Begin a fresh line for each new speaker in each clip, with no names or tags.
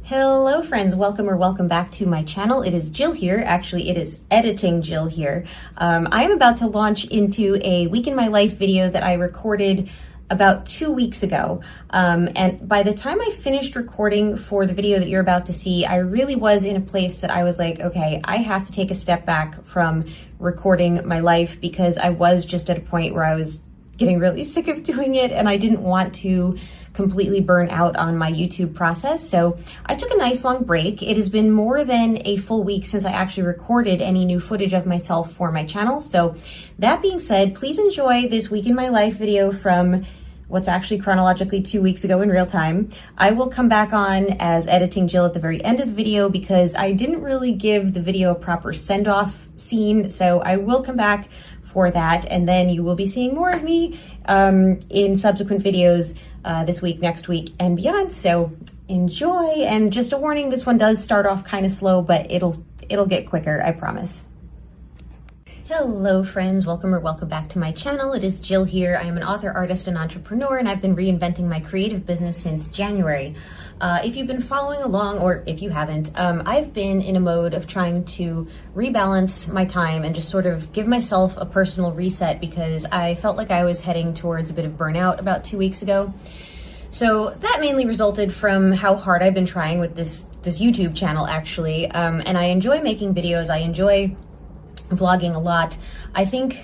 Hello friends, welcome back to my channel. It is Jill here. Actually, it is editing Jill here. I am about to launch into a week in my life video that I recorded about 2 weeks ago. And by the time I finished recording for the video that you're about to see, I really was in a place that I was like, okay, I have to take a step back from recording my life because I was just at a point where I was getting really sick of doing it and I didn't want to completely burn out on my YouTube process. So I took a nice long break. It has been more than a full week since I actually recorded any new footage of myself for my channel. So that being said, please enjoy this week in my life video from what's actually chronologically 2 weeks ago in real time. I will come back on as editing Jill at the very end of the video because I didn't really give the video a proper send-off scene. So I will come back for that, and then you will be seeing more of me in subsequent videos this week, next week, and beyond. So enjoy, and just a warning, this one does start off kind of slow, but it'll get quicker, I promise. Hello friends, welcome back to my channel. It is Jill here. I am an author, artist, and entrepreneur, and I've been reinventing my creative business since January. If you've been following along, or if you haven't, I've been in a mode of trying to rebalance my time and just sort of give myself a personal reset because I felt like I was heading towards a bit of burnout about 2 weeks ago. So that mainly resulted from how hard I've been trying with this YouTube channel actually, and I enjoy making videos. I enjoy vlogging a lot. I think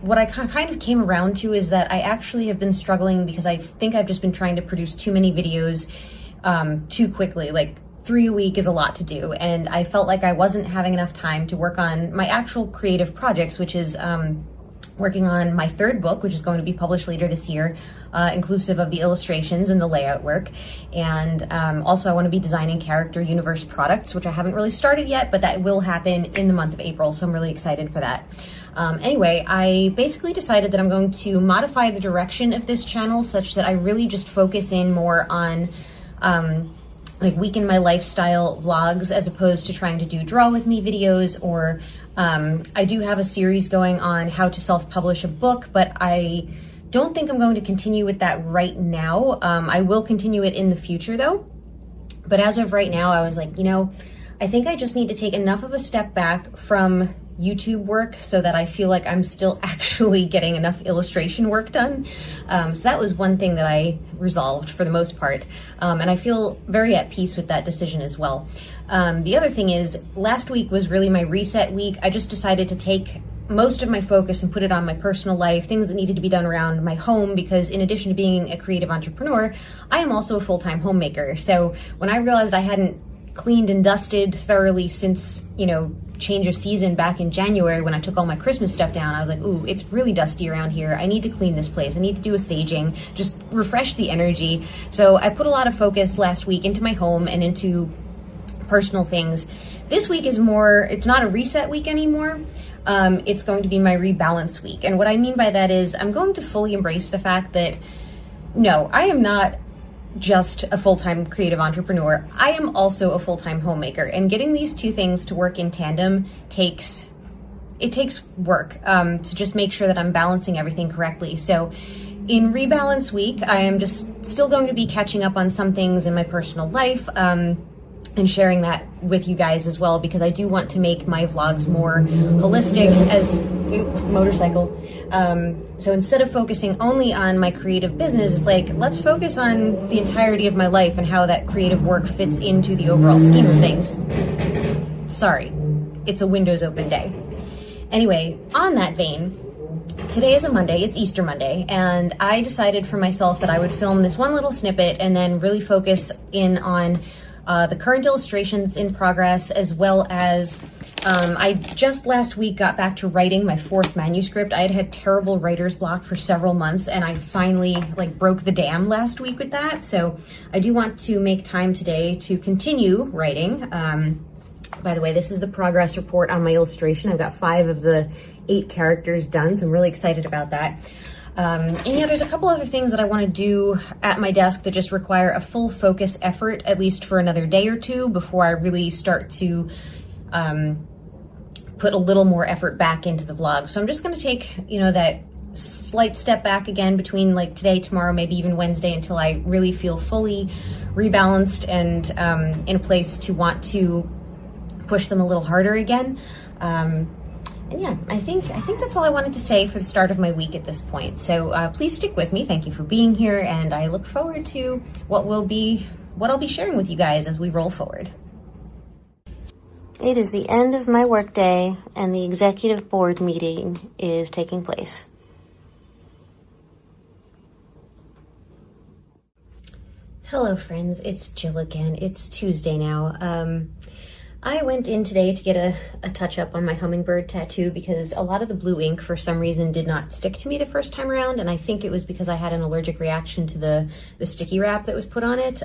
what I kind of came around to is that I actually have been struggling because I think I've just been trying to produce too many videos too quickly. Like 3 a week is a lot to do, and I felt like I wasn't having enough time to work on my actual creative projects, which is working on my third book, which is going to be published later this year, inclusive of the illustrations and the layout work. And also I want to be designing character universe products, which I haven't really started yet, but that will happen in the month of April. So I'm really excited for that. Anyway, I basically decided that I'm going to modify the direction of this channel such that I really just focus in more on like week in my lifestyle vlogs as opposed to trying to do draw with me videos, or I do have a series going on how to self-publish a book, but I don't think I'm going to continue with that right now. I will continue it in the future though. But as of right now, I was like, you know, I think I just need to take enough of a step back from YouTube work so that I feel like I'm still actually getting enough illustration work done. So that was one thing that I resolved for the most part. And I feel very at peace with that decision as well. The other thing is, last week was really my reset week. I just decided to take most of my focus and put it on my personal life, things that needed to be done around my home, because in addition to being a creative entrepreneur, I am also a full-time homemaker. So when I realized I hadn't cleaned and dusted thoroughly since, you know, change of season back in January when I took all my Christmas stuff down, I was like, ooh, it's really dusty around here. I need to clean this place. I need to do a saging, just refresh the energy. So I put a lot of focus last week into my home and into personal things. This week is more, it's not a reset week anymore. It's going to be my rebalance week. And what I mean by that is I'm going to fully embrace the fact that, no, I am not just a full-time creative entrepreneur. I am also a full-time homemaker, and getting these two things to work in tandem takes work to just make sure that I'm balancing everything correctly. So in rebalance week, I am just still going to be catching up on some things in my personal life, and sharing that with you guys as well, because I do want to make my vlogs more holistic as motorcycle. So instead of focusing only on my creative business, it's like, let's focus on the entirety of my life and how that creative work fits into the overall scheme of things. Sorry, it's a Windows open day. Anyway, on that vein, today is a Monday, it's Easter Monday, and I decided for myself that I would film this one little snippet and then really focus in on the current illustration that's in progress, as well as I just last week got back to writing my 4th manuscript. I had had terrible writer's block for several months, and I finally broke the dam last week with that. So I do want to make time today to continue writing. By the way, this is the progress report on my illustration. I've got 5 of the 8 characters done, so I'm really excited about that. And yeah, there's a couple other things that I want to do at my desk that just require a full focus effort, at least for another day or two, before I really start to put a little more effort back into the vlog. So I'm just going to take, you know, that slight step back again between like today, tomorrow, maybe even Wednesday, until I really feel fully rebalanced and in a place to want to push them a little harder again. And yeah, I think that's all I wanted to say for the start of my week at this point. So please stick with me. Thank you for being here, and I look forward to what I'll be sharing with you guys as we roll forward. It is the end of my workday, and the executive board meeting is taking place. Hello friends, it's Jill again. It's Tuesday now. I went in today to get a touch-up on my hummingbird tattoo because a lot of the blue ink for some reason did not stick to me the first time around, and I think it was because I had an allergic reaction to the sticky wrap that was put on it.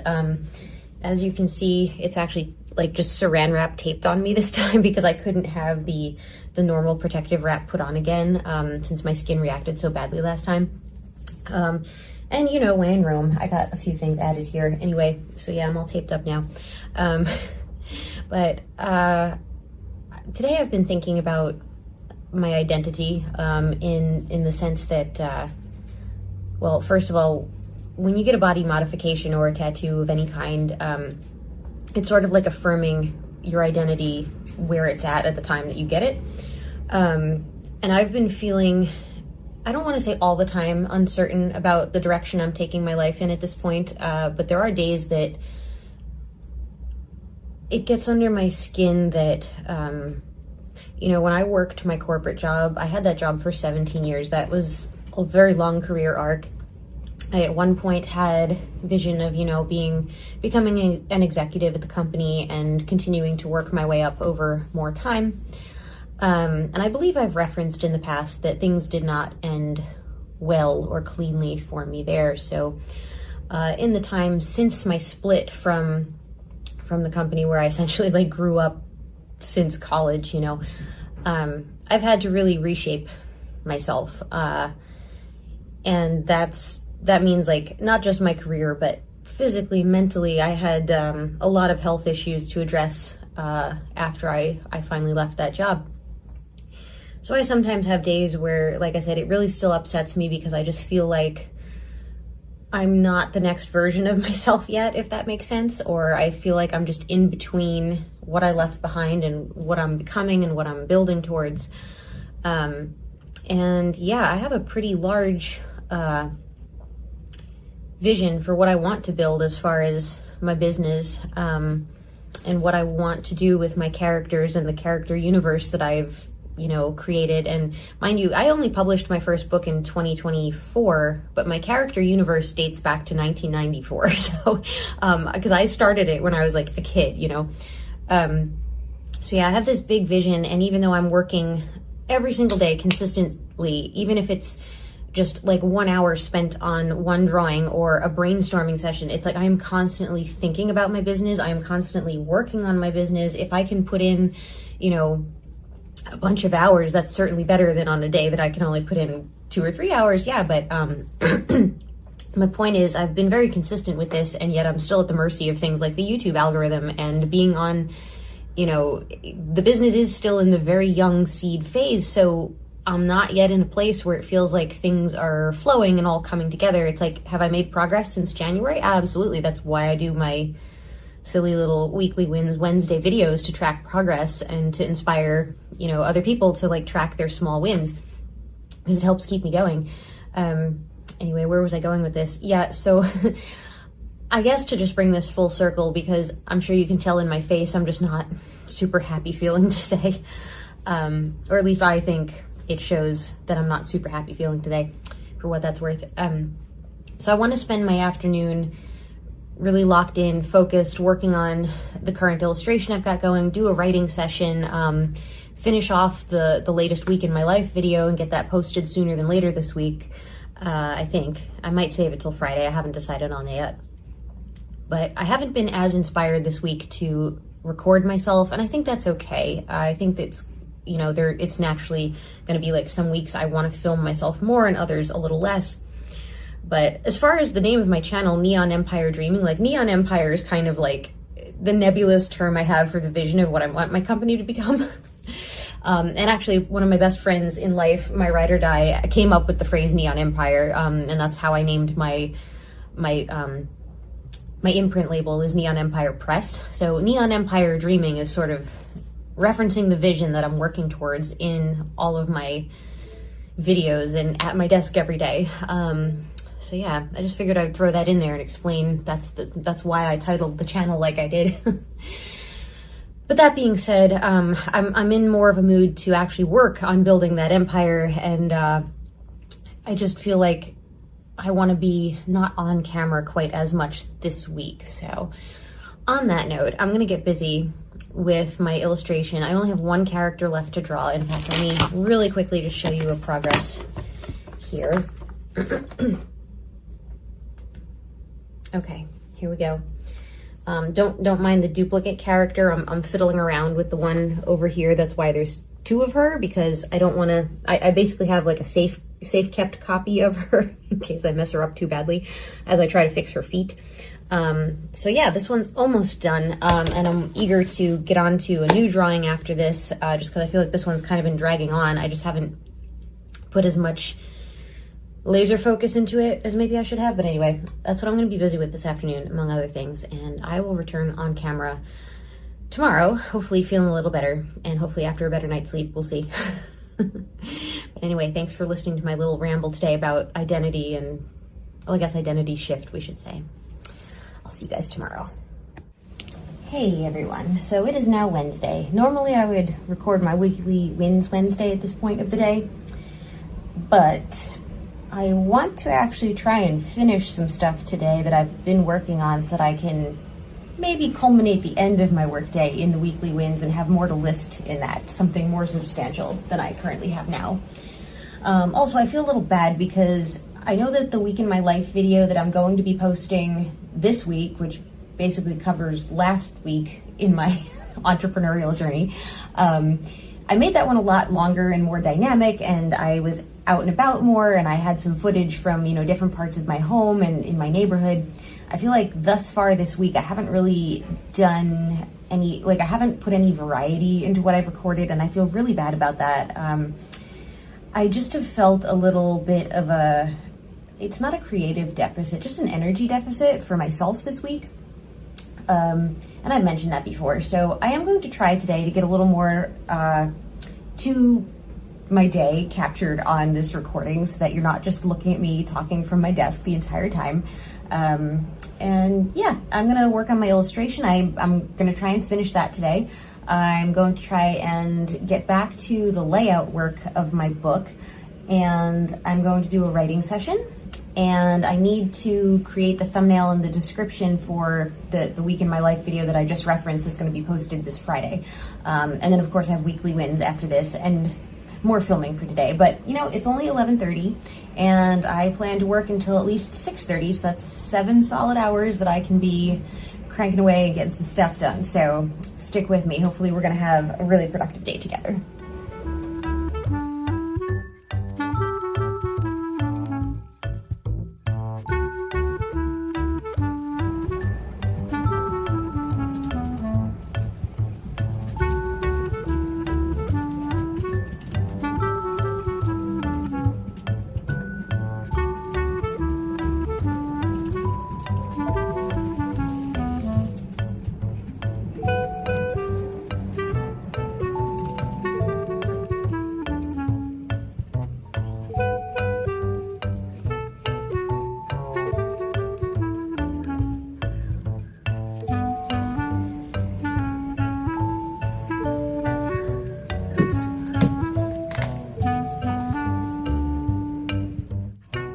As you can see, it's actually like just saran wrap taped on me this time because I couldn't have the normal protective wrap put on again since my skin reacted so badly last time. And you know, when in Rome, I got a few things added here. Anyway, so yeah, I'm all taped up now. But today I've been thinking about my identity in the sense that, well, first of all, when you get a body modification or a tattoo of any kind, it's sort of like affirming your identity where it's at the time that you get it. And I've been feeling, I don't want to say all the time, uncertain about the direction I'm taking my life in at this point, but there are days that it gets under my skin that, you know, when I worked my corporate job, I had that job for 17 years. That was a very long career arc. I at one point had vision of, you know, becoming an executive at the company and continuing to work my way up over more time. And I believe I've referenced in the past that things did not end well or cleanly for me there. So in the time since my split from the company where I essentially like grew up since college, you know, I've had to really reshape myself. And that means like not just my career, but physically, mentally, I had a lot of health issues to address after I finally left that job. So I sometimes have days where, like I said, it really still upsets me because I just feel like I'm not the next version of myself yet, if that makes sense, or I feel like I'm just in between what I left behind and what I'm becoming and what I'm building towards. And yeah, I have a pretty large vision for what I want to build as far as my business and what I want to do with my characters and the character universe that I've, you know, created. And mind you, I only published my first book in 2024, but my character universe dates back to 1994. So, because I started it when I was like a kid, you know. So yeah, I have this big vision, and even though I'm working every single day consistently, even if it's just like 1 hour spent on one drawing or a brainstorming session, it's like I am constantly thinking about my business. I am constantly working on my business. If I can put in, you know, a bunch of hours, that's certainly better than on a day that I can only put in 2 or 3 hours. Yeah, but my point is I've been very consistent with this, and yet I'm still at the mercy of things like the YouTube algorithm and being on, you know, the business is still in the very young seed phase. So I'm not yet in a place where it feels like things are flowing and all coming together. It's like, have I made progress since January? Absolutely. That's why I do my silly little weekly Wednesday videos, to track progress and to inspire, you know, other people to like track their small wins, because it helps keep me going. Anyway, where was I going with this? Yeah, so I guess to just bring this full circle, because I'm sure you can tell in my face, I'm just not super happy feeling today. Or at least I think it shows that I'm not super happy feeling today, for what that's worth. So I want to spend my afternoon really locked in, focused, working on the current illustration I've got going, do a writing session, finish off the latest week in my life video and get that posted sooner than later this week. I think I might save it till Friday. I haven't decided on it yet, but I haven't been as inspired this week to record myself, and I think that's okay. I think that's, you know, it's naturally going to be like some weeks I want to film myself more and others a little less. But as far as the name of my channel, Neon Empire Dreaming, like Neon Empire is kind of like the nebulous term I have for the vision of what I want my company to become. And actually, one of my best friends in life, my ride or die, came up with the phrase Neon Empire, and that's how I named my imprint label is Neon Empire Press. So Neon Empire Dreaming is sort of referencing the vision that I'm working towards in all of my videos and at my desk every day. So yeah, I just figured I'd throw that in there and explain that's why I titled the channel like I did. But that being said, I'm in more of a mood to actually work on building that empire, and I just feel like I want to be not on camera quite as much this week. So on that note, I'm going to get busy with my illustration. I only have one character left to draw. In fact, let me really quickly just show you a progress here. Okay, here we go. Don't mind the duplicate character. I'm fiddling around with the one over here. That's why there's two of her, because I don't want to, I basically have like a safe kept copy of her in case I mess her up too badly as I try to fix her feet. So yeah, this one's almost done, and I'm eager to get on to a new drawing after this, just because I feel like this one's kind of been dragging on. I just haven't put as much laser focus into it as maybe I should have, but anyway, that's what I'm going to be busy with this afternoon, among other things, and I will return on camera tomorrow, hopefully feeling a little better, and hopefully after a better night's sleep. We'll see. But anyway, thanks for listening to my little ramble today about identity and, well, I guess identity shift, we should say. I'll see you guys tomorrow. Hey everyone, so it is now Wednesday. Normally I would record my weekly wins Wednesday at this point of the day, but I want to actually try and finish some stuff today that I've been working on so that I can maybe culminate the end of my workday in the weekly wins and have more to list in that, something more substantial than I currently have now. Also, I feel a little bad because I know that the Week in My Life video that I'm going to be posting this week, which basically covers last week in my entrepreneurial journey, I made that one a lot longer and more dynamic, and I was out and about more, and I had some footage from, different parts of my home and in my neighborhood. I feel like thus far this week, I haven't really done any, I haven't put any variety into what I've recorded, and I feel really bad about that. I just have felt a little bit of it's not a creative deficit, just an energy deficit for myself this week. And I've mentioned that before. So I am going to try today to get a little more to my day captured on this recording so that you're not just looking at me talking from my desk the entire time. And yeah, I'm going to work on my illustration. I'm going to try and finish that today. I'm going to try and get back to the layout work of my book, and I'm going to do a writing session. And I need to create the thumbnail and the description for the Week in My Life video that I just referenced that's going to be posted this Friday. And then of course I have weekly wins after this and more filming for today. But it's only 11:30 and I plan to work until at least 6:30. So that's 7 solid hours that I can be cranking away and getting some stuff done. So stick with me. Hopefully we're going to have a really productive day together.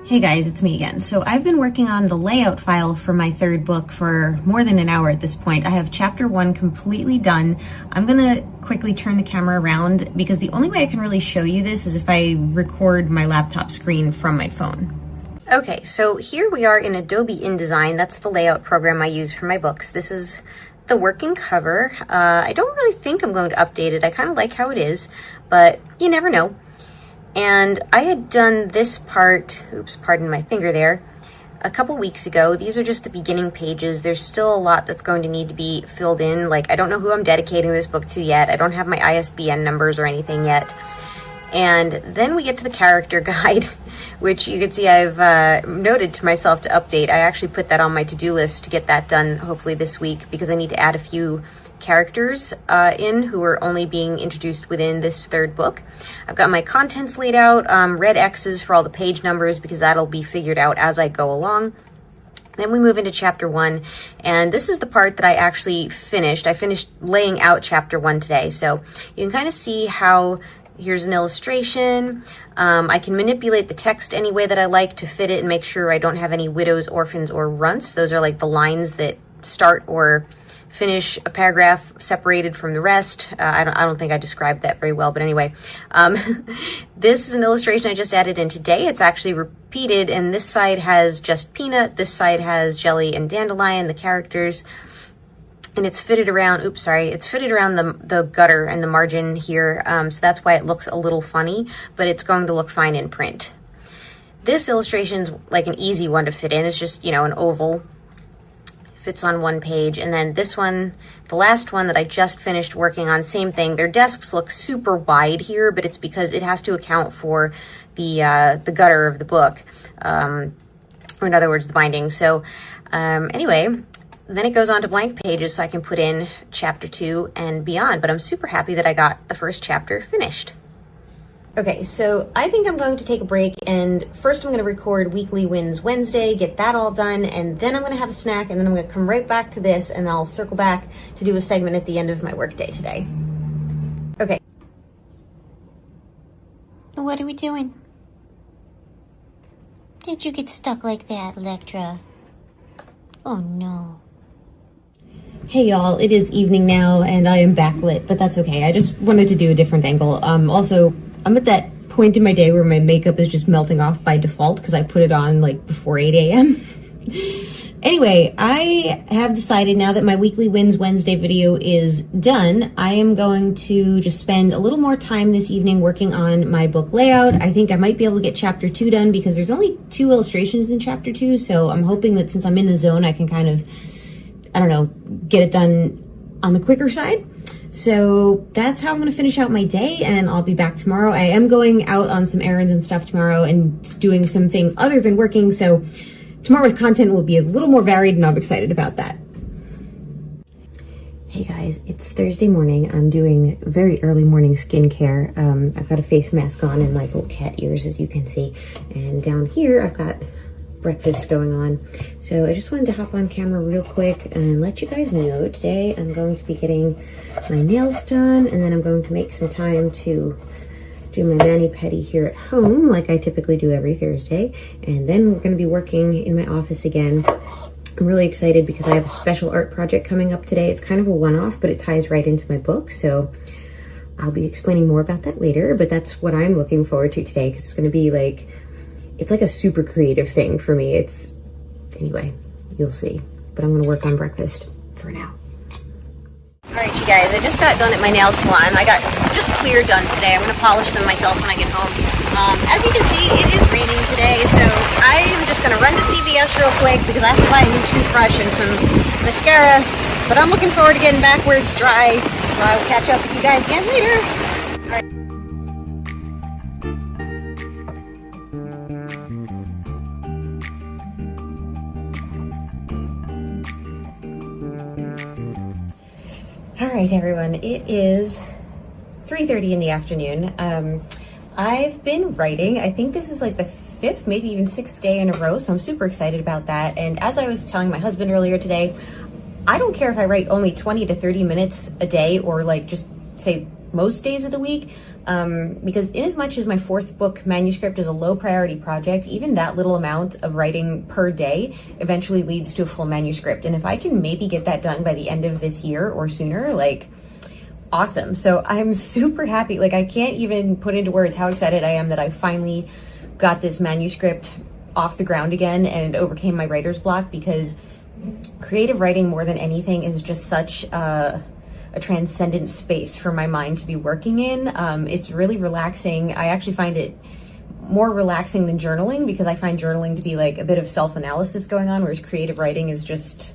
Hey guys, it's me again. So I've been working on the layout file for my third book for more than an hour at this point. I have chapter 1 completely done. I'm gonna quickly turn the camera around because the only way I can really show you this is if I record my laptop screen from my phone. Okay, so here we are in Adobe InDesign. That's the layout program I use for my books. This is the working cover. I don't really think I'm going to update it. I kind of like how it is, but you never know. And I had done this part, oops, pardon my finger there, a couple weeks ago. These are just the beginning pages. There's still a lot that's going to need to be filled in. Like, I don't know who I'm dedicating this book to yet. I don't have my ISBN numbers or anything yet. And then we get to the character guide, which you can see I've noted to myself to update. I actually put that on my to-do list to get that done hopefully this week, because I need to add a few characters in who are only being introduced within this third book. I've got my contents laid out, red X's for all the page numbers, because that'll be figured out as I go along. Then we move into chapter 1, and this is the part that I actually finished. I finished laying out chapter 1 today, so you can kind of see how here's an illustration. I can manipulate the text any way that I like to fit it and make sure I don't have any widows, orphans, or runts. Those are like the lines that start or finish a paragraph separated from the rest. I don't think I described that very well, but anyway, this is an illustration I just added in today. It's actually repeated, and this side has just Peanut, this side has Jelly and Dandelion, the characters, and it's fitted around, it's fitted around the gutter and the margin here, so that's why it looks a little funny, but it's going to look fine in print. This illustration is like an easy one to fit in. It's just, you know, an oval, fits on one page. And then this one, the last one that I just finished working on, same thing. Their desks look super wide here, but it's because it has to account for the gutter of the book, or in other words, the binding. So anyway, then it goes on to blank pages so I can put in chapter 2 and beyond, but I'm super happy that I got the first chapter finished. Okay, so I think I'm going to take a break, and first I'm going to record Weekly Wins Wednesday, get that all done, and then I'm going to have a snack, and then I'm going to come right back to this, and I'll circle back to do a segment at the end of my workday today. Okay.
What are we doing? Did you get stuck like that, Electra? Oh no.
Hey y'all, it is evening now and I am backlit, but that's okay. I just wanted to do a different angle. Also, I'm at that point in my day where my makeup is just melting off by default because I put it on like before 8 a.m. Anyway, I have decided now that my Weekly Wins Wednesday video is done, I am going to just spend a little more time this evening working on my book layout. I think I might be able to get chapter 2 done because there's only 2 illustrations in chapter 2, so I'm hoping that since I'm in the zone, I can kind of, I don't know, get it done on the quicker side. So that's how I'm going to finish out my day, and I'll be back tomorrow. I am going out on some errands and stuff tomorrow and doing some things other than working, so tomorrow's content will be a little more varied, and I'm excited about that. Hey guys, it's Thursday morning. I'm doing very early morning skincare. I've got a face mask on and like little cat ears, as you can see. And down here, I've got breakfast going on. So I just wanted to hop on camera real quick and let you guys know today I'm going to be getting my nails done, and then I'm going to make some time to do my mani-pedi here at home like I typically do every Thursday. And then we're going to be working in my office again. I'm really excited because I have a special art project coming up today. It's kind of a one-off, but it ties right into my book. So I'll be explaining more about that later, but that's what I'm looking forward to today because it's going to be like, it's like a super creative thing for me. Anyway, you'll see. But I'm going to work on breakfast for now. All right, you guys, I just got done at my nail salon. I got just clear done today. I'm going to polish them myself when I get home. As you can see, it is raining today, so I'm just going to run to CVS real quick because I have to buy a new toothbrush and some mascara. But I'm looking forward to getting back where it's dry, so I will catch up with you guys again later. All right. All right, everyone, it is 3:30 in the afternoon. I've been writing. I think this is like the 5th, maybe even 6th day in a row, so I'm super excited about that. And as I was telling my husband earlier today, I don't care if I write only 20 to 30 minutes a day or like just say most days of the week, because in as much as my 4th book manuscript is a low priority project, even that little amount of writing per day eventually leads to a full manuscript. And if I can maybe get that done by the end of this year or sooner, like awesome. So I'm super happy. Like I can't even put into words how excited I am that I finally got this manuscript off the ground again and overcame my writer's block, because creative writing more than anything is just such a transcendent space for my mind to be working in. It's really relaxing. I actually find it more relaxing than journaling, because I find journaling to be like a bit of self-analysis going on, whereas creative writing is just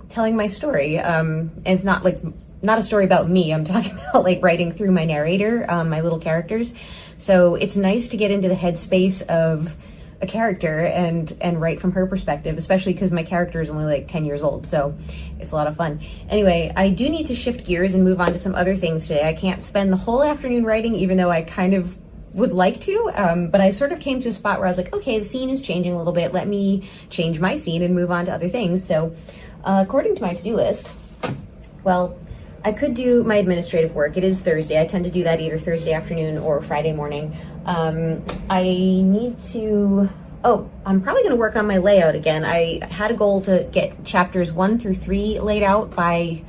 telling my story. And it's not a story about me. I'm talking about like writing through my narrator, my little characters. So it's nice to get into the headspace of a character and write from her perspective, especially because my character is only like 10 years old, so it's a lot of fun. Anyway, I do need to shift gears and move on to some other things today. I can't spend the whole afternoon writing, even though I kind of would like to, but I sort of came to a spot where I was like, okay, the scene is changing a little bit. Let me change my scene and move on to other things. So according to my to-do list, well, I could do my administrative work. It is Thursday. I tend to do that either Thursday afternoon or Friday morning. I need to, I'm probably going to work on my layout again. I had a goal to get chapters 1 through 3 laid out by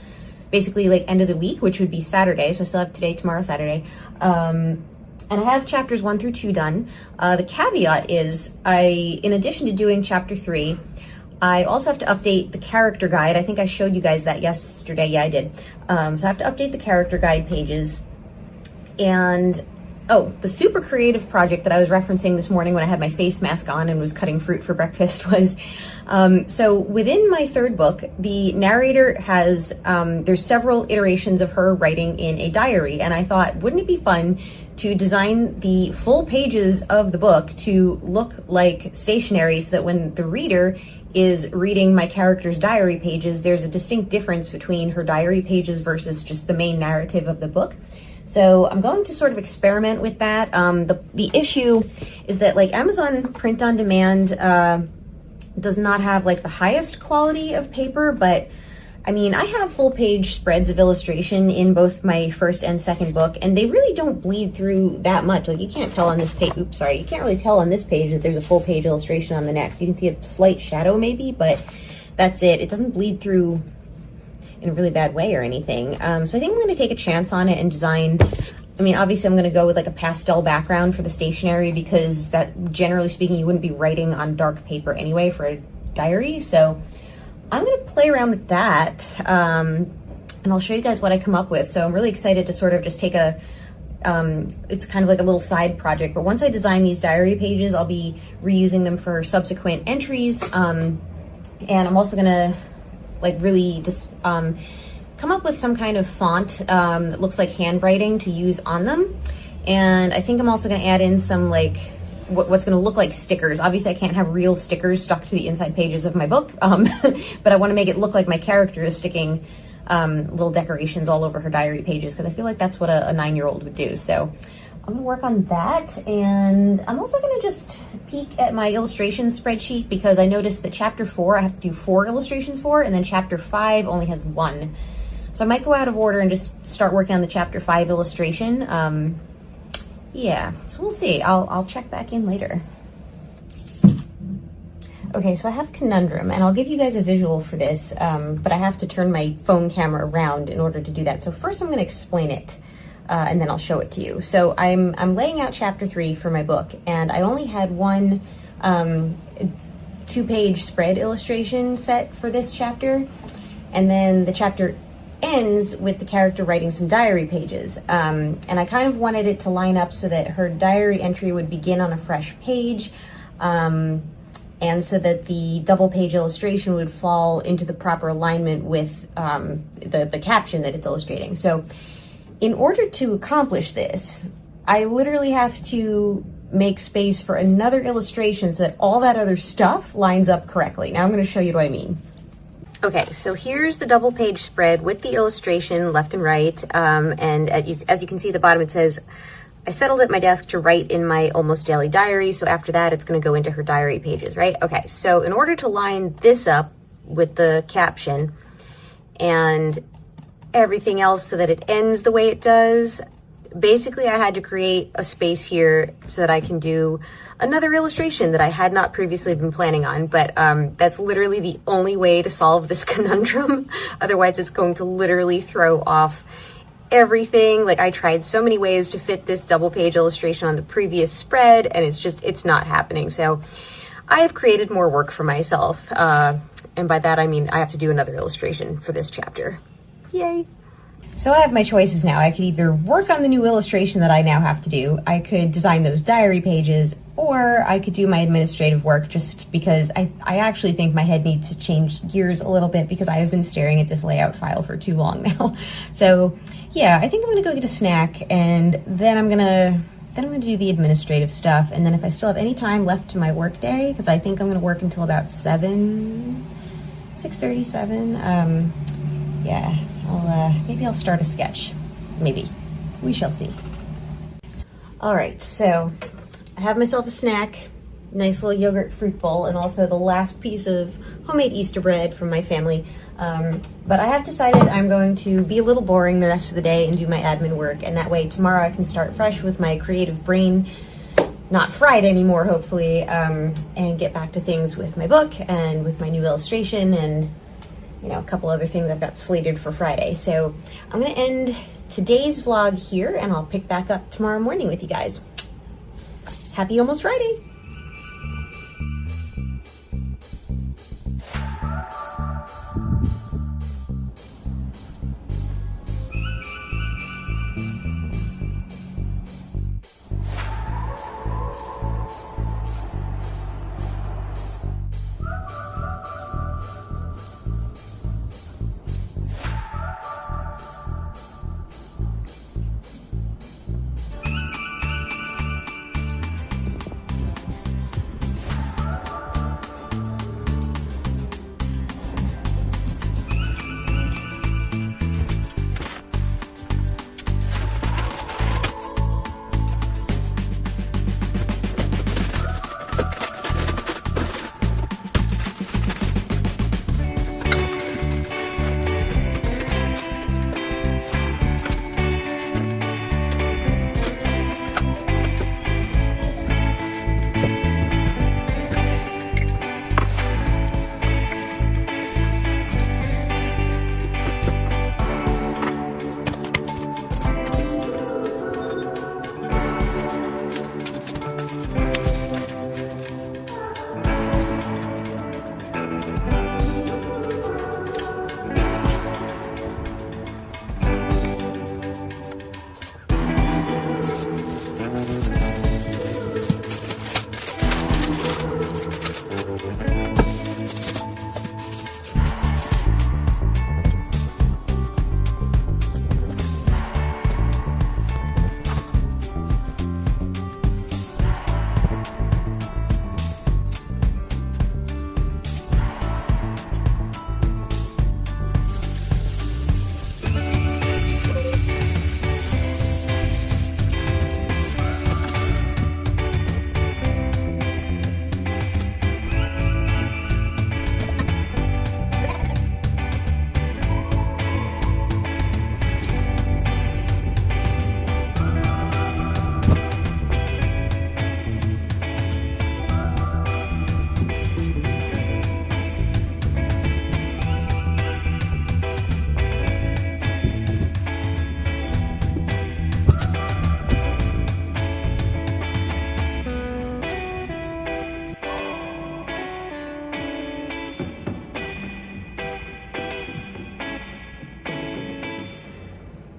basically like end of the week, which would be Saturday. So I still have today, tomorrow, Saturday. And I have chapters 1 through 2 done. The caveat is in addition to doing chapter 3, I also have to update the character guide. I think I showed you guys that yesterday. Yeah, I did. So I have to update the character guide pages. And the super creative project that I was referencing this morning when I had my face mask on and was cutting fruit for breakfast was, so within my third book, the narrator has, there's several iterations of her writing in a diary. And I thought, wouldn't it be fun to design the full pages of the book to look like stationery, so that when the reader is reading my character's diary pages, there's a distinct difference between her diary pages versus just the main narrative of the book. So I'm going to sort of experiment with that. The issue is that like Amazon print on demand does not have like the highest quality of paper, but I mean, I have full page spreads of illustration in both my first and second book, and they really don't bleed through that much. Like you can't tell on this page, you can't really tell on this page that there's a full page illustration on the next. You can see a slight shadow maybe, but that's it. It doesn't bleed through in a really bad way or anything. So I think I'm going to take a chance on it and design, I mean, obviously I'm going to go with like a pastel background for the stationery, because that, generally speaking, you wouldn't be writing on dark paper anyway for a diary. So I'm going to play around with that, and I'll show you guys what I come up with. So I'm really excited to sort of just take a, it's kind of like a little side project, but once I design these diary pages, I'll be reusing them for subsequent entries, and I'm also going to like really just come up with some kind of font that looks like handwriting to use on them. And I think I'm also going to add in some like what's going to look like stickers. Obviously I can't have real stickers stuck to the inside pages of my book, but I want to make it look like my character is sticking little decorations all over her diary pages, because I feel like that's what a 9-year-old would do. So I'm going to work on that, and I'm also going to just peek at my illustrations spreadsheet, because I noticed that chapter 4 I have to do 4 illustrations for, and then chapter 5 only has 1. So I might go out of order and just start working on the chapter 5 illustration. Yeah, so we'll see. I'll check back in later. Okay, so I have Conundrum, and I'll give you guys a visual for this, but I have to turn my phone camera around in order to do that. So first I'm going to explain it, and then I'll show it to you. So I'm laying out chapter 3 for my book, and I only had one 2-page spread illustration set for this chapter, and then the chapter ends with the character writing some diary pages, and I kind of wanted it to line up so that her diary entry would begin on a fresh page, and so that the double page illustration would fall into the proper alignment with the caption that it's illustrating. So in order to accomplish this, I literally have to make space for another illustration so that all that other stuff lines up correctly. Now I'm going to show you what I mean. Okay, so here's the double page spread with the illustration left and right, and as you can see at the bottom it says, I settled at my desk to write in my almost daily diary, so after that it's going to go into her diary pages, right? Okay, so in order to line this up with the caption and everything else so that it ends the way it does, basically I had to create a space here so that I can do another illustration that I had not previously been planning on, but that's literally the only way to solve this conundrum. Otherwise it's going to literally throw off everything. Like I tried so many ways to fit this double page illustration on the previous spread, and it's not happening. So I have created more work for myself, and by that I mean I have to do another illustration for this chapter. Yay. So I have my choices now. I could either work on the new illustration that I now have to do, I could design those diary pages, or I could do my administrative work, just because I actually think my head needs to change gears a little bit because I have been staring at this layout file for too long now. So yeah, I think I'm gonna go get a snack, and then I'm gonna do the administrative stuff, and then if I still have any time left to my work day, because I think I'm gonna work until about 6:37, yeah, maybe I'll start a sketch. Maybe. We shall see. All right, so I have myself a snack, nice little yogurt fruit bowl, and also the last piece of homemade Easter bread from my family. But I have decided I'm going to be a little boring the rest of the day and do my admin work, and that way tomorrow I can start fresh with my creative brain, not fried anymore, hopefully, and get back to things with my book and with my new illustration and a couple other things I've got slated for Friday. So I'm gonna end today's vlog here, and I'll pick back up tomorrow morning with you guys. Happy almost Friday.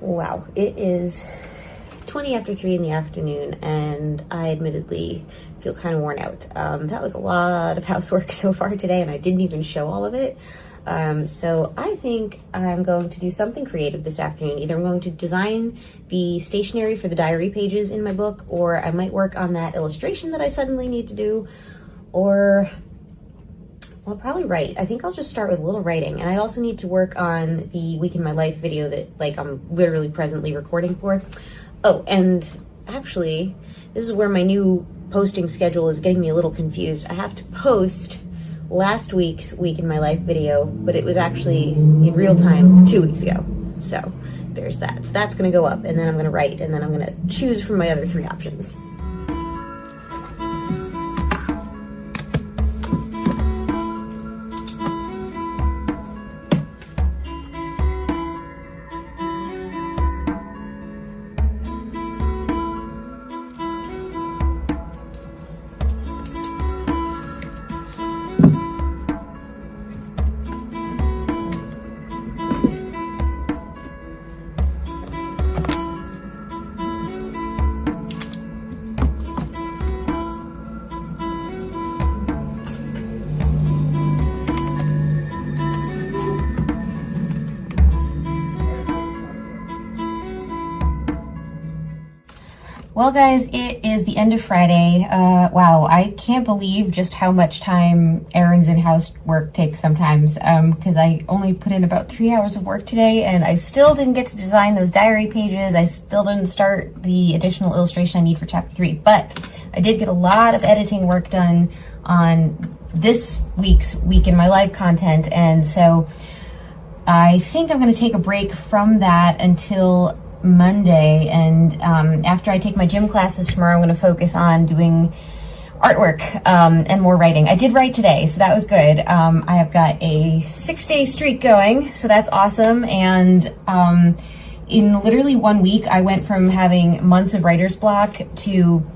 Wow, it is 20 after 3 in the afternoon, and I admittedly feel kind of worn out. That was a lot of housework so far today, and I didn't even show all of it. So I think I'm going to do something creative this afternoon. Either I'm going to design the stationery for the diary pages in my book, or I might work on that illustration that I suddenly need to do, or I'll probably write. I think I'll just start with a little writing. And I also need to work on the Week in My Life video that I'm literally presently recording for. Oh, and actually, this is where my new posting schedule is getting me a little confused. I have to post last week's Week in My Life video, but it was actually in real time 2 weeks ago. So there's that. So that's gonna go up, and then I'm gonna write, and then I'm gonna choose from my other 3 options. Well, guys, it is the end of Friday. Wow, I can't believe just how much time errands and housework takes sometimes, because I only put in about 3 hours of work today, and I still didn't get to design those diary pages. I still didn't start the additional illustration I need for chapter 3, but I did get a lot of editing work done on this week's Week in My Life content, and so I think I'm going to take a break from that until Monday, and after I take my gym classes tomorrow, I'm going to focus on doing artwork and more writing. I did write today, so that was good. I have got a 6-day streak going, so that's awesome. And in literally 1 week, I went from having months of writer's block to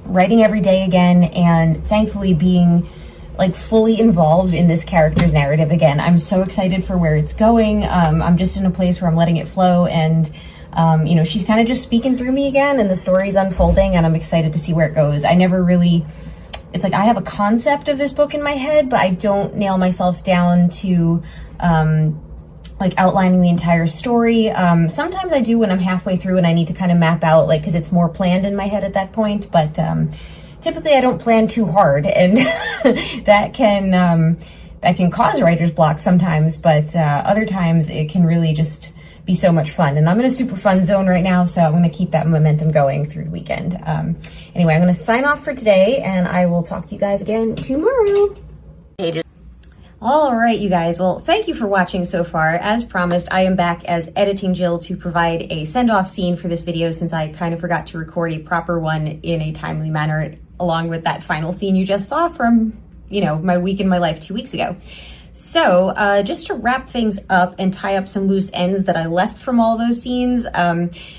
writing every day again, and thankfully being like fully involved in this character's narrative again. I'm so excited for where it's going. I'm just in a place where I'm letting it flow, and you know, she's kind of just speaking through me again, and the story's unfolding, and I'm excited to see where it goes. I never really, it's like I have a concept of this book in my head, but I don't nail myself down to like outlining the entire story. Sometimes I do when I'm halfway through and I need to kind of map out, like, because it's more planned in my head at that point, but typically I don't plan too hard, and that can cause writer's block sometimes, but other times it can really just be so much fun. And I'm in a super fun zone right now, so I'm going to keep that momentum going through the weekend. Anyway, I'm going to sign off for today, and I will talk to you guys again tomorrow. All right, you guys. Well, thank you for watching so far. As promised, I am back as Editing Jill to provide a send-off scene for this video, since I kind of forgot to record a proper one in a timely manner, along with that final scene you just saw from, you know, my Week in My Life 2 weeks ago. So just to wrap things up and tie up some loose ends that I left from all those scenes.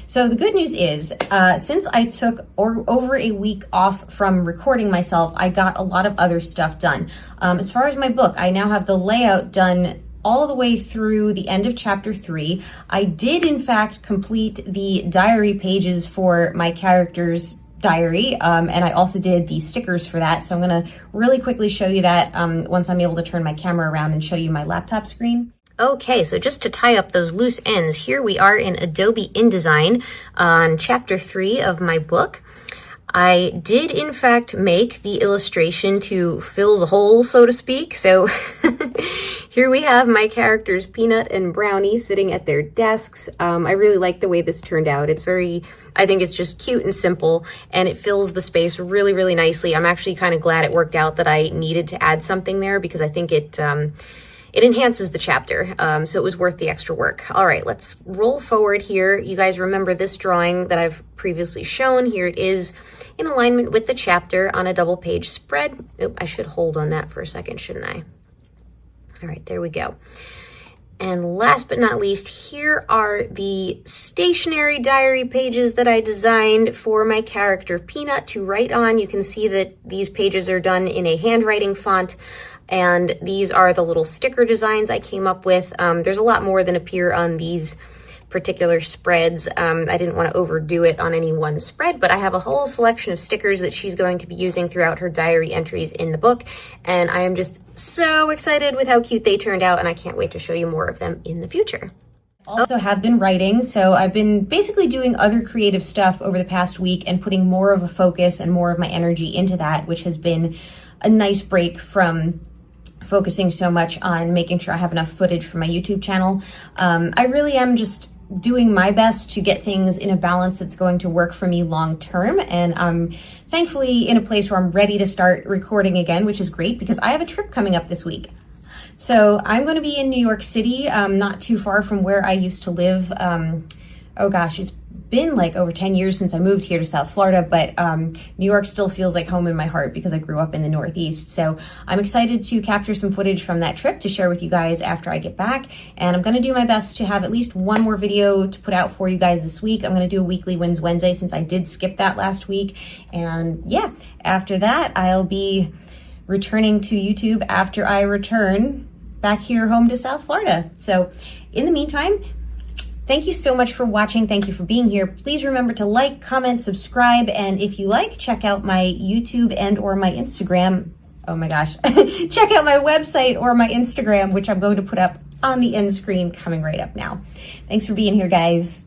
So the good news is, since I took over a week off from recording myself, I got a lot of other stuff done. As far as my book, I now have the layout done all the way through the end of chapter 3. I did in fact complete the diary pages for my character's diary, and I also did the stickers for that, so I'm going to really quickly show you that once I'm able to turn my camera around and show you my laptop screen. Okay, so just to tie up those loose ends, here we are in Adobe InDesign on chapter 3 of my book. I did in fact make the illustration to fill the hole, so to speak. So here we have my characters Peanut and Brownie sitting at their desks. I really like the way this turned out. It's I think it's just cute and simple, and it fills the space really, really nicely. I'm actually kind of glad it worked out that I needed to add something there, because I think it enhances the chapter, so it was worth the extra work. All right, let's roll forward here. You guys remember this drawing that I've previously shown. Here it is in alignment with the chapter on a double page spread. Oop, I should hold on that for a second, shouldn't I? All right, there we go. And last but not least, here are the stationary diary pages that I designed for my character Peanut to write on. You can see that these pages are done in a handwriting font, and these are the little sticker designs I came up with. There's a lot more than appear on these particular spreads. I didn't want to overdo it on any one spread, but I have a whole selection of stickers that she's going to be using throughout her diary entries in the book, and I am just so excited with how cute they turned out, and I can't wait to show you more of them in the future. Also have been writing, so I've been basically doing other creative stuff over the past week and putting more of a focus and more of my energy into that, which has been a nice break from focusing so much on making sure I have enough footage for my YouTube channel. I really am just doing my best to get things in a balance that's going to work for me long term, and I'm thankfully in a place where I'm ready to start recording again, which is great because I have a trip coming up this week. So I'm going to be in New York City, not too far from where I used to live. Oh gosh, it's been like over 10 years since I moved here to South Florida, but New York still feels like home in my heart because I grew up in the Northeast. So I'm excited to capture some footage from that trip to share with you guys after I get back. And I'm going to do my best to have at least one more video to put out for you guys this week. I'm going to do a weekly Wins Wednesday since I did skip that last week. And yeah, after that, I'll be returning to YouTube after I return back here home to South Florida. So in the meantime, thank you so much for watching. Thank you for being here. Please remember to like, comment, subscribe, and if you like, check out my YouTube and or my Instagram. Oh my gosh. Check out my website or my Instagram, which I'm going to put up on the end screen coming right up now. Thanks for being here, guys.